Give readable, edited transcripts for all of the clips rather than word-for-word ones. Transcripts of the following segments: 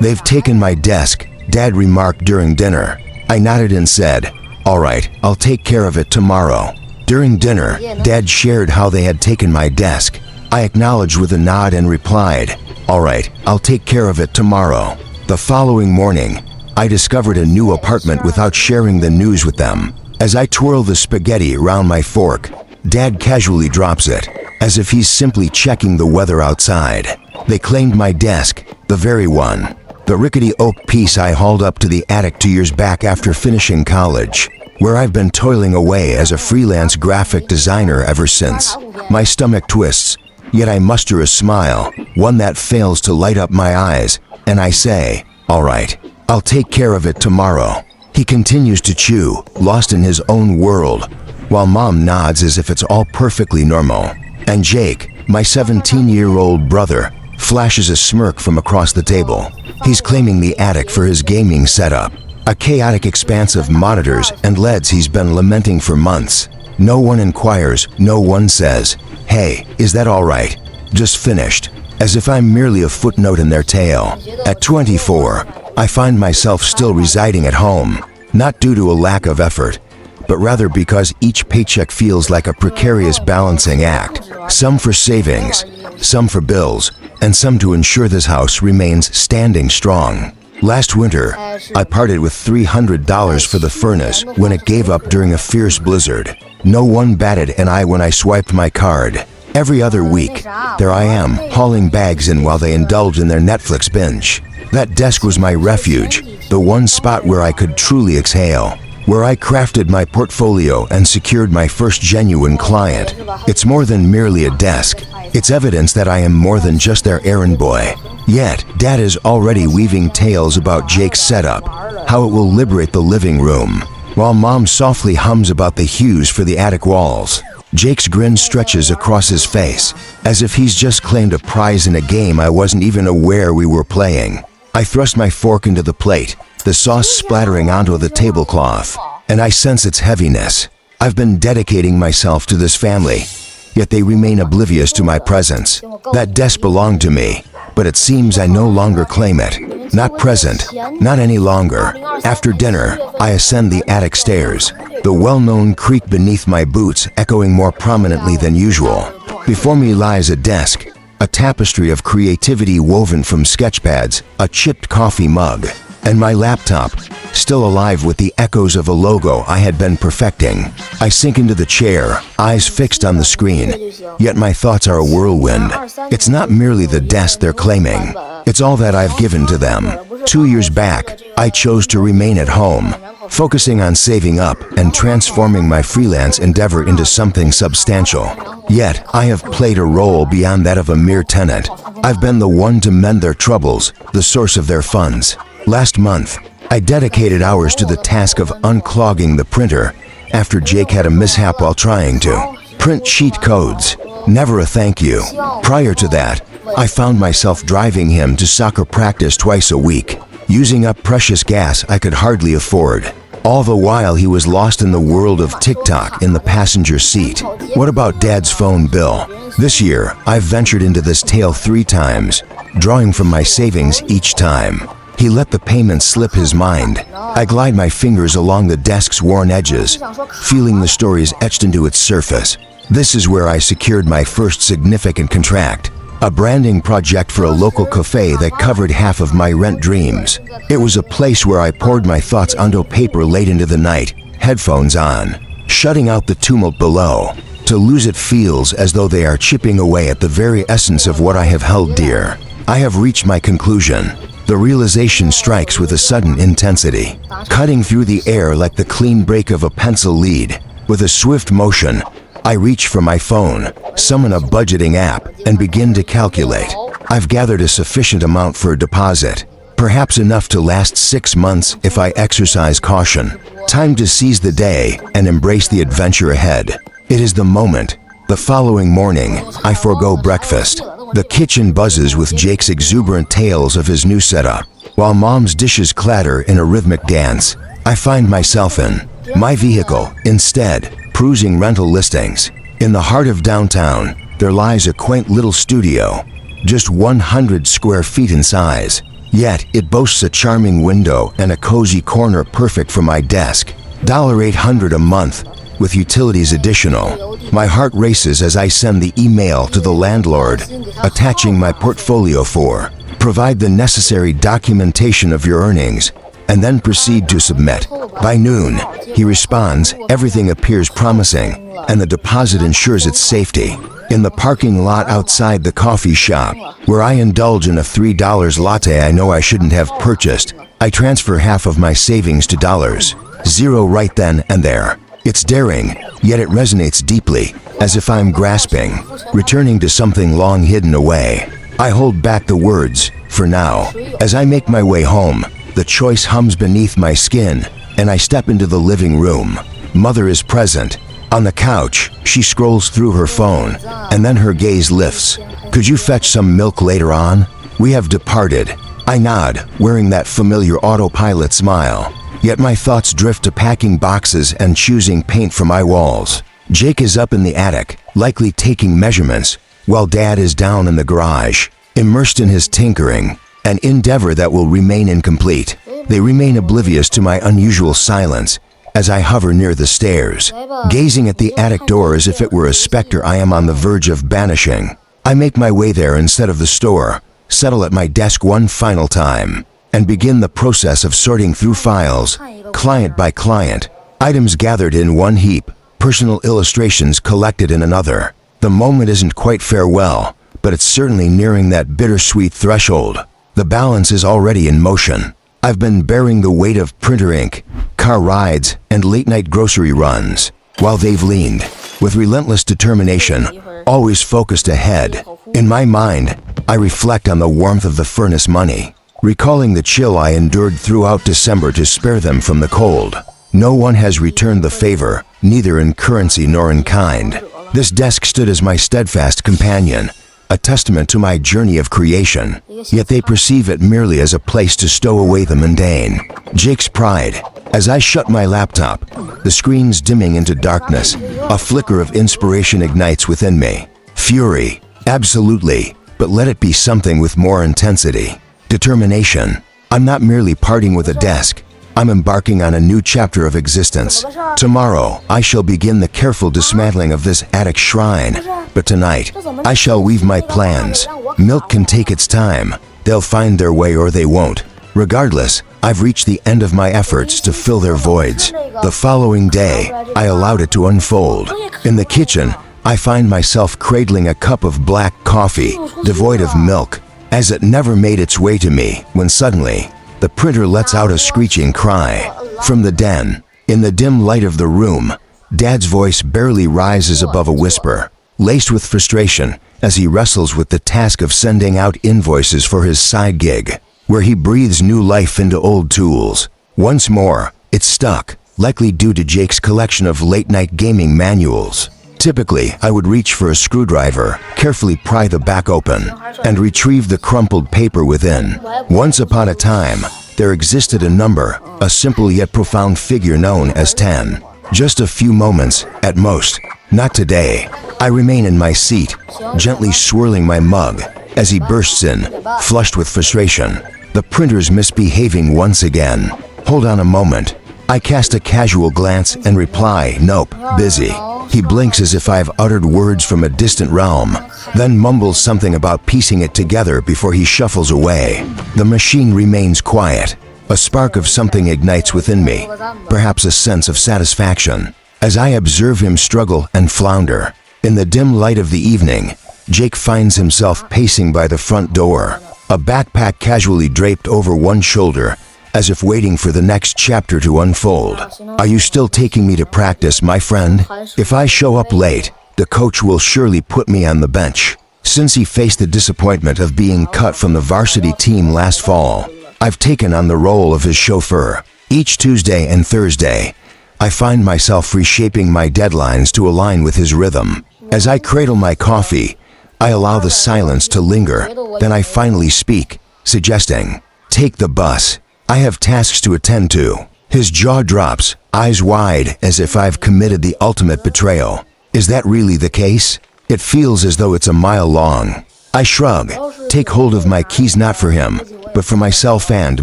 "They've taken my desk," Dad remarked during dinner. I nodded and said, "All right, I'll take care of it tomorrow." During dinner, Dad shared how they had taken my desk. I acknowledged with a nod and replied, "All right, I'll take care of it tomorrow." The following morning, I discovered a new apartment without sharing the news with them. As I twirl the spaghetti around my fork, Dad casually drops it, as if he's simply checking the weather outside. They claimed my desk, the very one. The rickety oak piece I hauled up to the attic 2 years back after finishing college, where I've been toiling away as a freelance graphic designer ever since. My stomach twists, yet I muster a smile, one that fails to light up my eyes, and I say, "All right, I'll take care of it tomorrow." He continues to chew, lost in his own world, while Mom nods as if it's all perfectly normal. And Jake, my 17-year-old brother, flashes a smirk from across the table. He's claiming the attic for his gaming setup, a chaotic expanse of monitors and LEDs he's been lamenting for months. No one inquires, no one says, "Hey, is that all right? Just finished," as if I'm merely a footnote in their tale. At 24, I find myself still residing at home, not due to a lack of effort, but rather because each paycheck feels like a precarious balancing act, some for savings, some for bills, and some to ensure this house remains standing strong. Last winter, I parted with $300 for the furnace when it gave up during a fierce blizzard. No one batted an eye when I swiped my card. Every other week, there I am, hauling bags in while they indulge in their Netflix binge. That desk was my refuge, the one spot where I could truly exhale, where I crafted my portfolio and secured my first genuine client. It's more than merely a desk. It's evidence that I am more than just their errand boy. Yet, Dad is already weaving tales about Jake's setup, how it will liberate the living room, while Mom softly hums about the hues for the attic walls. Jake's grin stretches across his face, as if he's just claimed a prize in a game I wasn't even aware we were playing. I thrust my fork into the plate, the sauce splattering onto the tablecloth, and I sense its heaviness. I've been dedicating myself to this family, yet they remain oblivious to my presence. That desk belonged to me, but it seems I no longer claim it. Not present, not any longer. After dinner, I ascend the attic stairs, the well-known creak beneath my boots echoing more prominently than usual. Before me lies a desk, a tapestry of creativity woven from sketchpads, a chipped coffee mug, and my laptop, still alive with the echoes of a logo I had been perfecting. I sink into the chair, eyes fixed on the screen, yet my thoughts are a whirlwind. It's not merely the desk they're claiming, it's all that I've given to them. 2 years back, I chose to remain at home, focusing on saving up and transforming my freelance endeavor into something substantial. Yet, I have played a role beyond that of a mere tenant. I've been the one to mend their troubles, the source of their funds. Last month, I dedicated hours to the task of unclogging the printer after Jake had a mishap while trying to print cheat codes. Never a thank you. Prior to that, I found myself driving him to soccer practice twice a week, using up precious gas I could hardly afford. All the while he was lost in the world of TikTok in the passenger seat. What about Dad's phone bill? This year, I've ventured into this tale 3 times, drawing from my savings each time. He let the payment slip his mind. I glide my fingers along the desk's worn edges, feeling the stories etched into its surface. This is where I secured my first significant contract, a branding project for a local cafe that covered half of my rent dreams. It was a place where I poured my thoughts onto paper late into the night, headphones on, shutting out the tumult below. To lose it feels as though they are chipping away at the very essence of what I have held dear. I have reached my conclusion. The realization strikes with a sudden intensity, cutting through the air like the clean break of a pencil lead. With a swift motion, I reach for my phone, summon a budgeting app, and begin to calculate. I've gathered a sufficient amount for a deposit, perhaps enough to last 6 months if I exercise caution. Time to seize the day and embrace the adventure ahead. It is the moment. The following morning, I forego breakfast. The kitchen buzzes with Jake's exuberant tales of his new setup, while Mom's dishes clatter in a rhythmic dance. I find myself in my vehicle, instead, perusing rental listings. In the heart of downtown, there lies a quaint little studio, just 100 square feet in size. Yet, it boasts a charming window and a cozy corner perfect for my desk. $800 a month, with utilities additional. My heart races as I send the email to the landlord, attaching my portfolio for. Provide the necessary documentation of your earnings, and then proceed to submit. By noon, he responds, everything appears promising, and the deposit ensures its safety. In the parking lot outside the coffee shop, where I indulge in a $3 latte I know I shouldn't have purchased, I transfer half of my savings to dollars. Zero right then and there. It's daring, yet it resonates deeply, as if I'm grasping, returning to something long hidden away. I hold back the words, for now. As I make my way home, the choice hums beneath my skin, and I step into the living room. Mother is present. On the couch, she scrolls through her phone, and then her gaze lifts. Could you fetch some milk later on? We have departed. I nod, wearing that familiar autopilot smile. Yet my thoughts drift to packing boxes and choosing paint for my walls. Jake is up in the attic, likely taking measurements, while Dad is down in the garage, immersed in his tinkering, an endeavor that will remain incomplete. They remain oblivious to my unusual silence as I hover near the stairs, gazing at the attic door as if it were a specter I am on the verge of banishing. I make my way there instead of the store, settle at my desk one final time, and begin the process of sorting through files, client by client, items gathered in one heap, personal illustrations collected in another. The moment isn't quite farewell, but it's certainly nearing that bittersweet threshold. The balance is already in motion. I've been bearing the weight of printer ink, car rides, and late-night grocery runs, while they've leaned, with relentless determination, always focused ahead. In my mind, I reflect on the warmth of the furnace money, recalling the chill I endured throughout December to spare them from the cold. No one has returned the favor, neither in currency nor in kind. This desk stood as my steadfast companion, a testament to my journey of creation, yet they perceive it merely as a place to stow away the mundane. Jake's pride. As I shut my laptop, the screen's dimming into darkness, a flicker of inspiration ignites within me. Fury, absolutely, but let it be something with more intensity. Determination. I'm not merely parting with a desk. I'm embarking on a new chapter of existence. Tomorrow, I shall begin the careful dismantling of this attic shrine, but tonight, I shall weave my plans. Milk can take its time. They'll find their way or they won't. Regardless, I've reached the end of my efforts to fill their voids. The following day, I allowed it to unfold. In the kitchen, I find myself cradling a cup of black coffee, devoid of milk, as it never made its way to me when suddenly, the printer lets out a screeching cry. From the den, in the dim light of the room, Dad's voice barely rises above a whisper, laced with frustration as he wrestles with the task of sending out invoices for his side gig, where he breathes new life into old tools. Once more, it's stuck, likely due to Jake's collection of late-night gaming manuals. Typically, I would reach for a screwdriver, carefully pry the back open, and retrieve the crumpled paper within. Once upon a time, there existed a number, a simple yet profound figure known as 10. Just a few moments, at most. Not today. I remain in my seat, gently swirling my mug, as he bursts in, flushed with frustration. The printer's misbehaving once again. Hold on a moment. I cast a casual glance and reply, nope, busy. He blinks as if I've uttered words from a distant realm, then mumbles something about piecing it together before he shuffles away. The machine remains quiet. A spark of something ignites within me, perhaps a sense of satisfaction, as I observe him struggle and flounder. In the dim light of the evening, Jake finds himself pacing by the front door, a backpack casually draped over one shoulder, as if waiting for the next chapter to unfold. Are you still taking me to practice, my friend? If I show up late, the coach will surely put me on the bench. Since he faced the disappointment of being cut from the varsity team last fall, I've taken on the role of his chauffeur. Each Tuesday and Thursday, I find myself reshaping my deadlines to align with his rhythm. As I cradle my coffee, I allow the silence to linger, then I finally speak, suggesting, take the bus. I have tasks to attend to. His jaw drops, eyes wide, as if I've committed the ultimate betrayal. Is that really the case? It feels as though it's a mile long. I shrug, take hold of my keys not for him, but but for myself and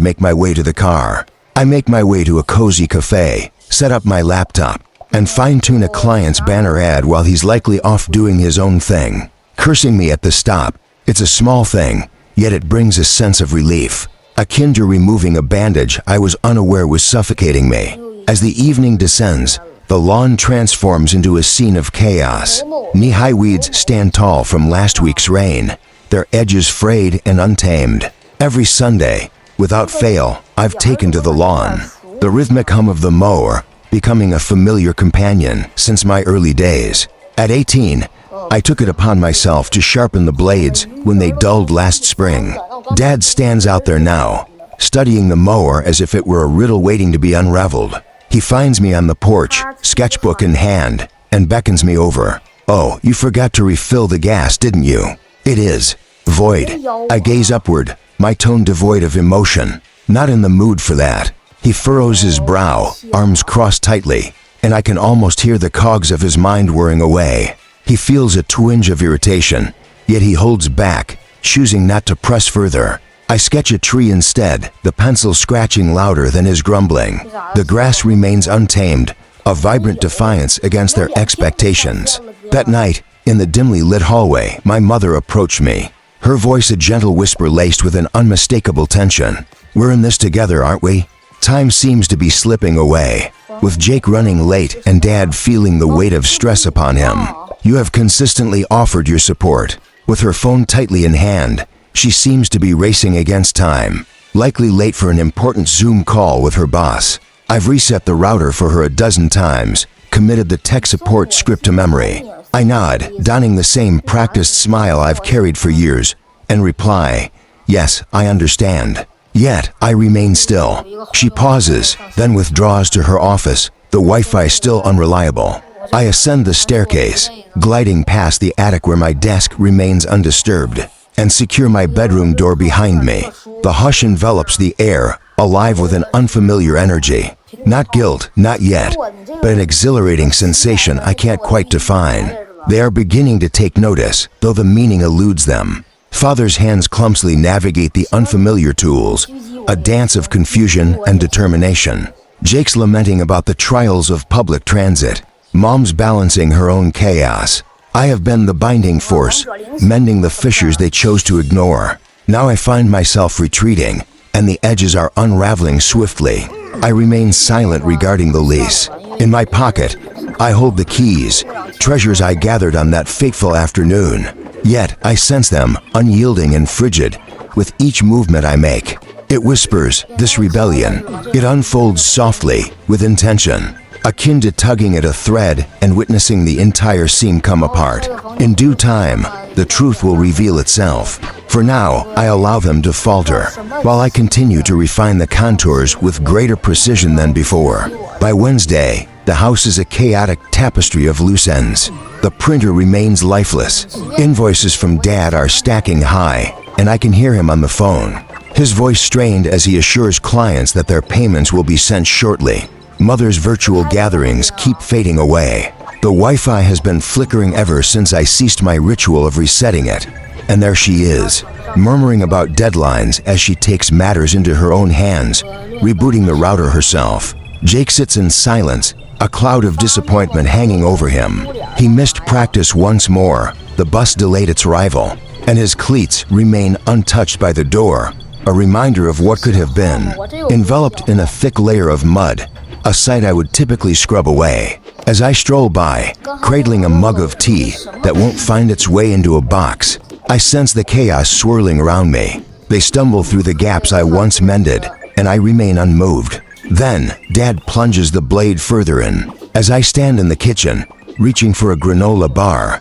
make my way to the car. I make my way to a cozy cafe, set up my laptop, and fine-tune a client's banner ad while he's likely off doing his own thing, cursing me at the stop. It's a small thing, yet it brings a sense of relief, akin to removing a bandage I was unaware was suffocating me. As the evening descends, the lawn transforms into a scene of chaos. Knee-high weeds stand tall from last week's rain, their edges frayed and untamed. Every Sunday, without fail, I've taken to the lawn, the rhythmic hum of the mower becoming a familiar companion since my early days. At 18, I took it upon myself to sharpen the blades when they dulled last spring. Dad stands out there now, studying the mower as if it were a riddle waiting to be unraveled. He finds me on the porch, sketchbook in hand, and beckons me over. "Oh, you forgot to refill the gas, didn't you?" It is void. I gaze upward, my tone devoid of emotion. Not in the mood for that. He furrows his brow, arms crossed tightly, and I can almost hear the cogs of his mind whirring away. He feels a twinge of irritation, yet he holds back, choosing not to press further. I sketch a tree instead, the pencil scratching louder than his grumbling. The grass remains untamed, a vibrant defiance against their expectations. That night, in the dimly lit hallway, my mother approached me, her voice a gentle whisper laced with an unmistakable tension. "We're in this together, aren't we?" Time seems to be slipping away, with Jake running late and Dad feeling the weight of stress upon him. "You have consistently offered your support." With her phone tightly in hand, she seems to be racing against time, likely late for an important Zoom call with her boss. I've reset the router for her a dozen times, committed the tech support script to memory. I nod, donning the same practiced smile I've carried for years, and reply, "Yes, I understand." Yet, I remain still. She pauses, then withdraws to her office, the Wi-Fi still unreliable. I ascend the staircase, gliding past the attic where my desk remains undisturbed, and secure my bedroom door behind me. The hush envelops the air, alive with an unfamiliar energy. Not guilt, not yet, but an exhilarating sensation I can't quite define. They are beginning to take notice, though the meaning eludes them. Father's hands clumsily navigate the unfamiliar tools, a dance of confusion and determination. Jake's lamenting about the trials of public transit. Mom's balancing her own chaos. I have been the binding force, mending the fissures they chose to ignore. Now I find myself retreating, and the edges are unraveling swiftly. I remain silent regarding the lease. In my pocket, I hold the keys, treasures I gathered on that fateful afternoon. Yet I sense them, unyielding and frigid, with each movement I make. It whispers, this rebellion. It unfolds softly, with intention, akin to tugging at a thread and witnessing the entire seam come apart. In due time, the truth will reveal itself. For now, I allow them to falter, while I continue to refine the contours with greater precision than before. By Wednesday, the house is a chaotic tapestry of loose ends. The printer remains lifeless. Invoices from Dad are stacking high, and I can hear him on the phone. His voice strained as he assures clients that their payments will be sent shortly. Mother's virtual gatherings keep fading away. The Wi-Fi has been flickering ever since I ceased my ritual of resetting it. And there she is, murmuring about deadlines as she takes matters into her own hands, rebooting the router herself. Jake sits in silence, a cloud of disappointment hanging over him. He missed practice once more, the bus delayed its arrival, and his cleats remain untouched by the door, a reminder of what could have been. Enveloped in a thick layer of mud, a sight I would typically scrub away. As I stroll by, cradling a mug of tea that won't find its way into a box, I sense the chaos swirling around me. They stumble through the gaps I once mended, and I remain unmoved. Then, Dad plunges the blade further in. As I stand in the kitchen, reaching for a granola bar,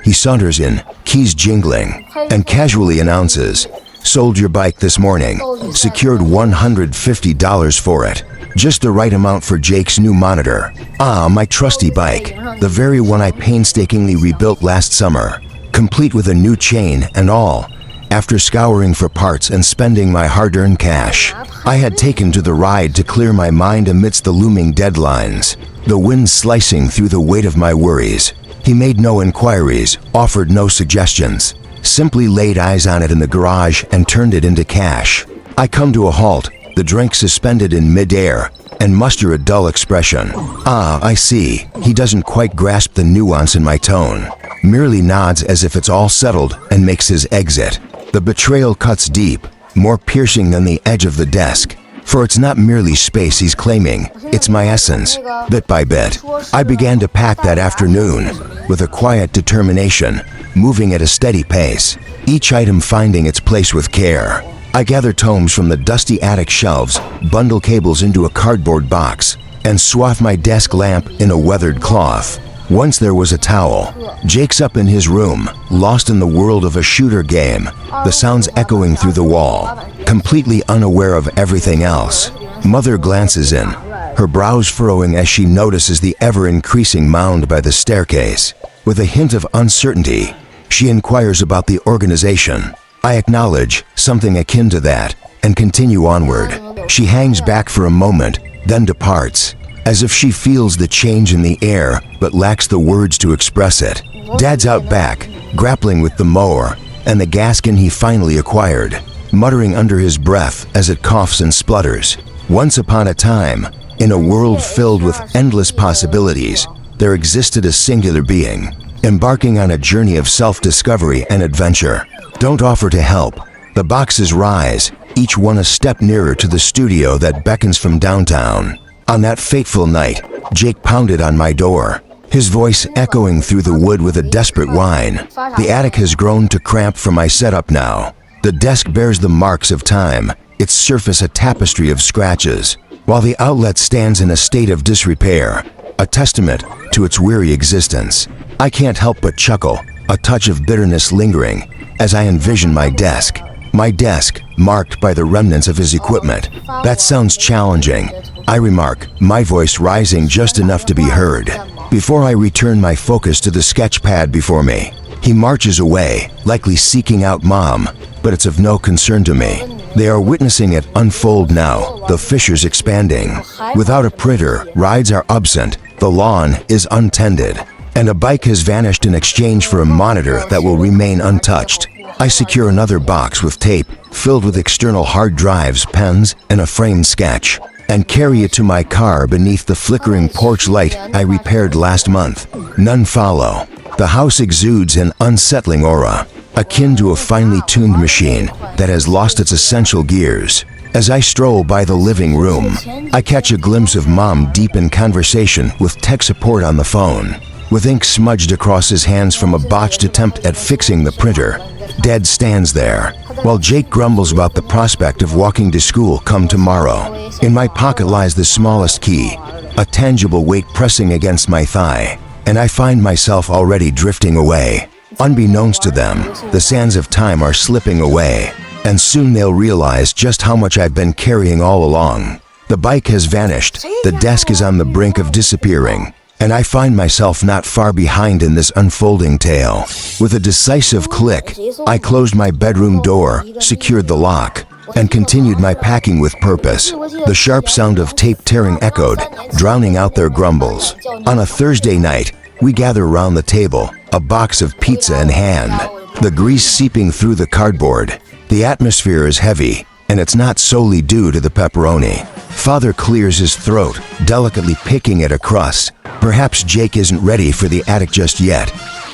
he saunters in, keys jingling, and casually announces, "Sold your bike this morning. Secured $150 for it. Just the right amount for Jake's new monitor. Ah, my trusty bike, the very one I painstakingly rebuilt last summer, complete with a new chain and all, after scouring for parts and spending my hard-earned cash. I had taken to the ride to clear my mind amidst the looming deadlines, the wind slicing through the weight of my worries. He made no inquiries, offered no suggestions, simply laid eyes on it in the garage and turned it into cash. I come to a halt, the drink suspended in midair, and muster a dull expression. Ah, I see. He doesn't quite grasp the nuance in my tone. Merely nods as if it's all settled and makes his exit. The betrayal cuts deep, more piercing than the edge of the desk. For it's not merely space he's claiming, it's my essence. Bit by bit, I began to pack that afternoon, with a quiet determination, moving at a steady pace, each item finding its place with care. I gather tomes from the dusty attic shelves, bundle cables into a cardboard box, and swathe my desk lamp in a weathered cloth. Once there was a towel. Jake's up in his room, lost in the world of a shooter game, the sounds echoing through the wall, completely unaware of everything else. Mother glances in, her brows furrowing as she notices the ever-increasing mound by the staircase. With a hint of uncertainty, she inquires about the organization. I acknowledge something akin to that and continue onward. She hangs back for a moment, then departs, as if she feels the change in the air but lacks the words to express it. Dad's out back, grappling with the mower and the gaskin he finally acquired, muttering under his breath as it coughs and splutters. Once upon a time, in a world filled with endless possibilities, there existed a singular being, embarking on a journey of self-discovery and adventure. Don't offer to help. The boxes rise, each one a step nearer to the studio that beckons from downtown. On that fateful night, Jake pounded on my door, his voice echoing through the wood with a desperate whine. The attic has grown to cramp for my setup now. The desk bears the marks of time, its surface a tapestry of scratches, while the outlet stands in a state of disrepair, a testament to its weary existence. I can't help but chuckle, a touch of bitterness lingering, as I envision my desk. My desk, marked by the remnants of his equipment. That sounds challenging, I remark, my voice rising just enough to be heard. Before I return my focus to the sketch pad before me, he marches away, likely seeking out Mom, but it's of no concern to me. They are witnessing it unfold now, the fissures expanding. Without a printer, rides are absent, the lawn is untended, and a bike has vanished in exchange for a monitor that will remain untouched. I secure another box with tape, filled with external hard drives, pens, and a framed sketch, and carry it to my car beneath the flickering porch light I repaired last month. None follow. The house exudes an unsettling aura, akin to a finely tuned machine that has lost its essential gears. As I stroll by the living room, I catch a glimpse of Mom deep in conversation with tech support on the phone. With ink smudged across his hands from a botched attempt at fixing the printer, Dad stands there, while Jake grumbles about the prospect of walking to school come tomorrow. In my pocket lies the smallest key, a tangible weight pressing against my thigh, and I find myself already drifting away. Unbeknownst to them, the sands of time are slipping away, and soon they'll realize just how much I've been carrying all along. The bike has vanished, the desk is on the brink of disappearing, and I find myself not far behind in this unfolding tale. With a decisive click, I closed my bedroom door, secured the lock, and continued my packing with purpose. The sharp sound of tape tearing echoed, drowning out their grumbles. On a Thursday night, we gather around the table, a box of pizza in hand, the grease seeping through the cardboard. The atmosphere is heavy, and it's not solely due to the pepperoni. Father clears his throat, delicately picking at a crust. Perhaps Jake isn't ready for the attic just yet.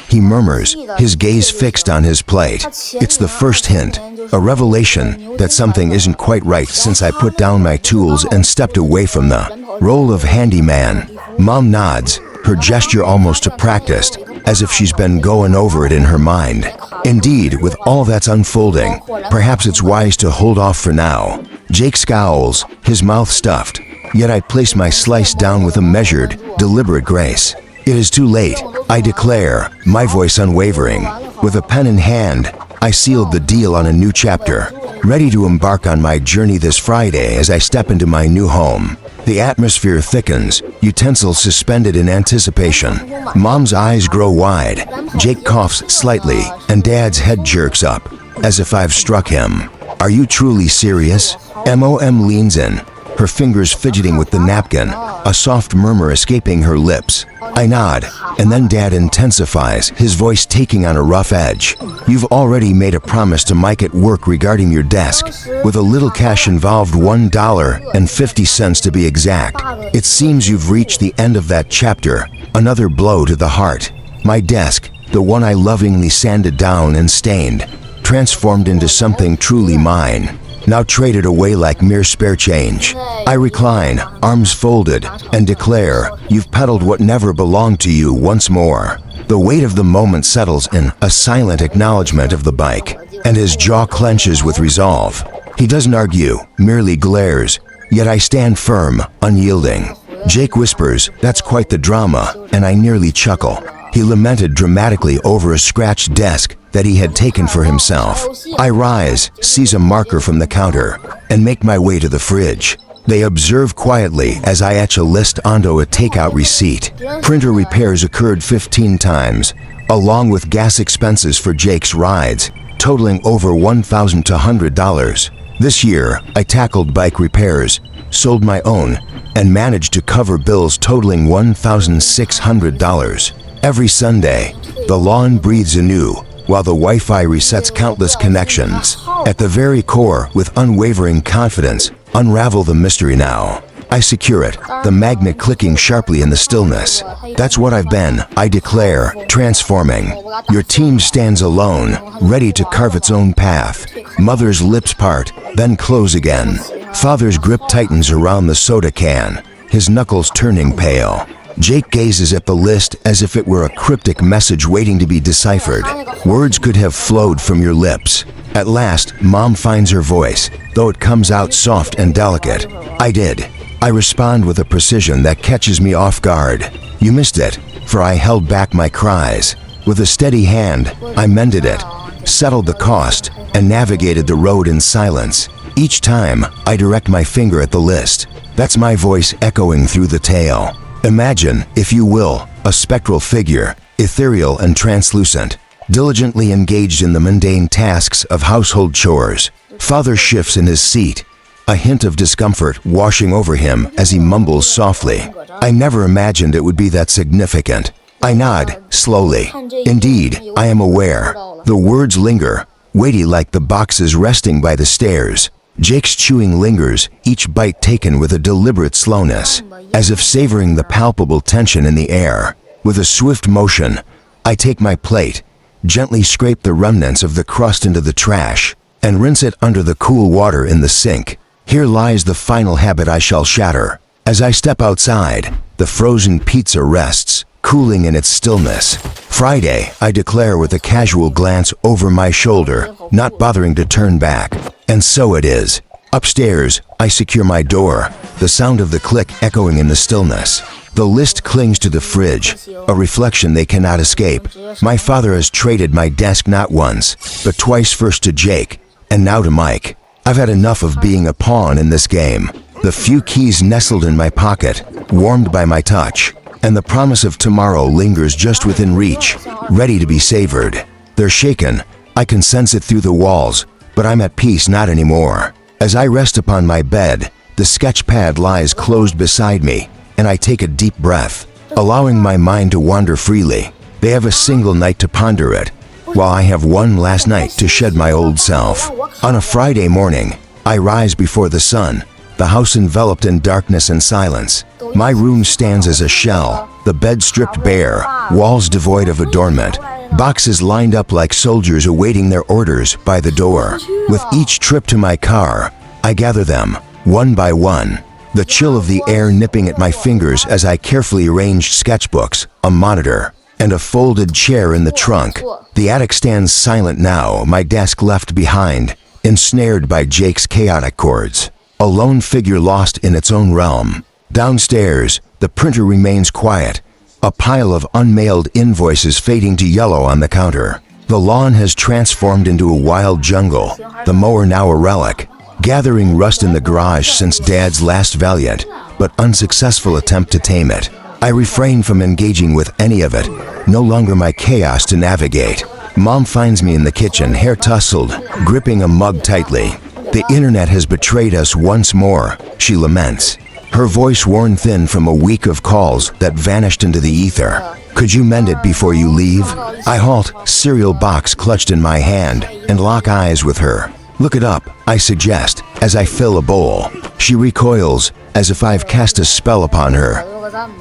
He murmurs, his gaze fixed on his plate. It's the first hint, a revelation that something isn't quite right since I put down my tools and stepped away from the role of handyman. Mom nods, her gesture almost practiced, as if she's been going over it in her mind. Indeed, with all that's unfolding, perhaps it's wise to hold off for now. Jake scowls, his mouth stuffed, yet I place my slice down with a measured, deliberate grace. It is too late, I declare, my voice unwavering. With a pen in hand, I sealed the deal on a new chapter, ready to embark on my journey this Friday as I step into my new home. The atmosphere thickens, utensils suspended in anticipation. Mom's eyes grow wide, Jake coughs slightly, and Dad's head jerks up, as if I've struck him. Are you truly serious? Mom leans in, her fingers fidgeting with the napkin, a soft murmur escaping her lips. I nod, and then Dad intensifies, his voice taking on a rough edge. You've already made a promise to Mike at work regarding your desk, with a little cash involved, $1.50 to be exact. It seems you've reached the end of that chapter, another blow to the heart. My desk, the one I lovingly sanded down and stained, transformed into something truly mine, now traded away like mere spare change. I recline, arms folded, and declare, you've peddled what never belonged to you once more. The weight of the moment settles in a silent acknowledgement of the bike, and his jaw clenches with resolve. He doesn't argue, merely glares, yet I stand firm, unyielding. Jake whispers, that's quite the drama, and I nearly chuckle. He lamented dramatically over a scratched desk that he had taken for himself. I rise, seize a marker from the counter, and make my way to the fridge. They observe quietly as I etch a list onto a takeout receipt. Printer repairs occurred 15 times, along with gas expenses for Jake's rides, totaling over $1,200. This year, I tackled bike repairs, sold my own, and managed to cover bills totaling $1,600. Every Sunday, the lawn breathes anew, while the Wi-Fi resets countless connections. At the very core, with unwavering confidence, unravel the mystery now. I secure it, the magnet clicking sharply in the stillness. That's what I've been, I declare, transforming. Your team stands alone, ready to carve its own path. Mother's lips part, then close again. Father's grip tightens around the soda can, his knuckles turning pale. Jake gazes at the list as if it were a cryptic message waiting to be deciphered. Words could have flowed from your lips. At last, Mom finds her voice, though it comes out soft and delicate. I did. I respond with a precision that catches me off guard. You missed it, for I held back my cries. With a steady hand, I mended it, settled the cost, and navigated the road in silence. Each time, I direct my finger at the list. That's my voice echoing through the tale. Imagine, if you will, a spectral figure, ethereal and translucent, diligently engaged in the mundane tasks of household chores. Father shifts in his seat, a hint of discomfort washing over him as he mumbles softly. I never imagined it would be that significant. I nod, slowly. Indeed, I am aware. The words linger, weighty like the boxes resting by the stairs. Jake's chewing lingers, each bite taken with a deliberate slowness, as if savoring the palpable tension in the air. With a swift motion, I take my plate, gently scrape the remnants of the crust into the trash, and rinse it under the cool water in the sink. Here lies the final habit I shall shatter. As I step outside, the frozen pizza rests, cooling in its stillness. Friday, I declare with a casual glance over my shoulder, not bothering to turn back. And so it is. Upstairs, I secure my door, the sound of the click echoing in the stillness. The list clings to the fridge, a reflection they cannot escape. My father has traded my desk not once, but twice, first to Jake, and now to Mike. I've had enough of being a pawn in this game. The few keys nestled in my pocket, warmed by my touch, and the promise of tomorrow lingers just within reach, ready to be savored. They're shaken. I can sense it through the walls, but I'm at peace not anymore. As I rest upon my bed, the sketch pad lies closed beside me, and I take a deep breath, allowing my mind to wander freely. They have a single night to ponder it, while I have one last night to shed my old self. On a Friday morning, I rise before the sun, the house enveloped in darkness and silence. My room stands as a shell, the bed stripped bare, walls devoid of adornment, boxes lined up like soldiers awaiting their orders by the door. With each trip to my car, I gather them, one by one, the chill of the air nipping at my fingers as I carefully arrange sketchbooks, a monitor, and a folded chair in the trunk. The attic stands silent now, my desk left behind, ensnared by Jake's chaotic chords. A lone figure lost in its own realm. Downstairs, the printer remains quiet, a pile of unmailed invoices fading to yellow on the counter. The lawn has transformed into a wild jungle, the mower now a relic, gathering rust in the garage since Dad's last valiant, but unsuccessful attempt to tame it. I refrain from engaging with any of it, no longer my chaos to navigate. Mom finds me in the kitchen, hair tousled, gripping a mug tightly. The internet has betrayed us once more, she laments. Her voice worn thin from a week of calls that vanished into the ether. Could you mend it before you leave? I halt, cereal box clutched in my hand, and lock eyes with her. Look it up, I suggest, as I fill a bowl. She recoils, as if I've cast a spell upon her,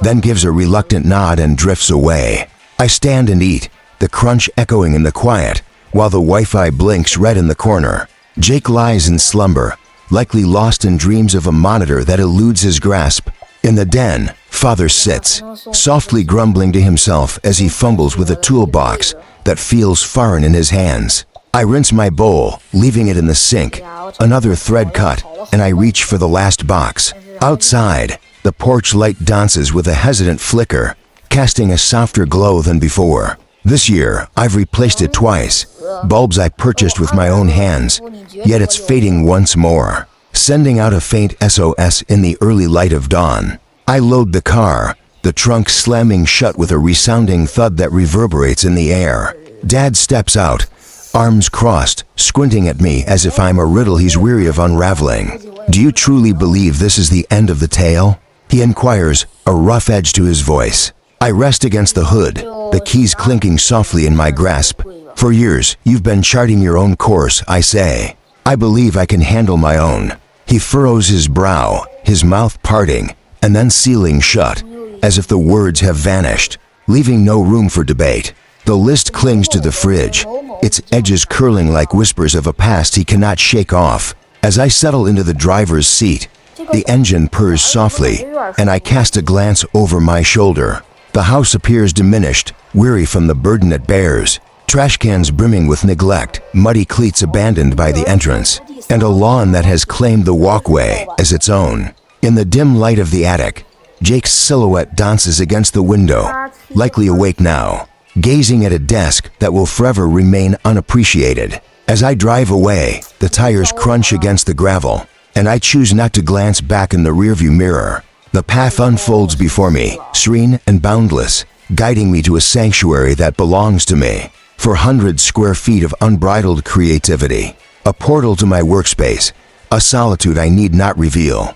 then gives a reluctant nod and drifts away. I stand and eat, the crunch echoing in the quiet, while the Wi-Fi blinks red in the corner. Jake lies in slumber, likely lost in dreams of a monitor that eludes his grasp. In the den, father sits, softly grumbling to himself as he fumbles with a toolbox that feels foreign in his hands. I rinse my bowl, leaving it in the sink. Another thread cut, and I reach for the last box. Outside, the porch light dances with a hesitant flicker, casting a softer glow than before. This year, I've replaced it twice. Bulbs I purchased with my own hands, yet it's fading once more, sending out a faint SOS in the early light of dawn. I load the car, the trunk slamming shut with a resounding thud that reverberates in the air. Dad steps out, arms crossed, squinting at me as if I'm a riddle he's weary of unraveling. Do you truly believe this is the end of the tale? He inquires, a rough edge to his voice. I rest against the hood, the keys clinking softly in my grasp. For years, you've been charting your own course, I say. I believe I can handle my own. He furrows his brow, his mouth parting, and then sealing shut, as if the words have vanished, leaving no room for debate. The list clings to the fridge, its edges curling like whispers of a past he cannot shake off. As I settle into the driver's seat, the engine purrs softly, and I cast a glance over my shoulder. The house appears diminished, weary from the burden it bears. Trash cans brimming with neglect, muddy cleats abandoned by the entrance, and a lawn that has claimed the walkway as its own. In the dim light of the attic, Jake's silhouette dances against the window, likely awake now, gazing at a desk that will forever remain unappreciated. As I drive away, the tires crunch against the gravel, and I choose not to glance back in the rearview mirror. The path unfolds before me, serene and boundless, guiding me to a sanctuary that belongs to me. 400 square feet of unbridled creativity, a portal to my workspace, a solitude I need not reveal.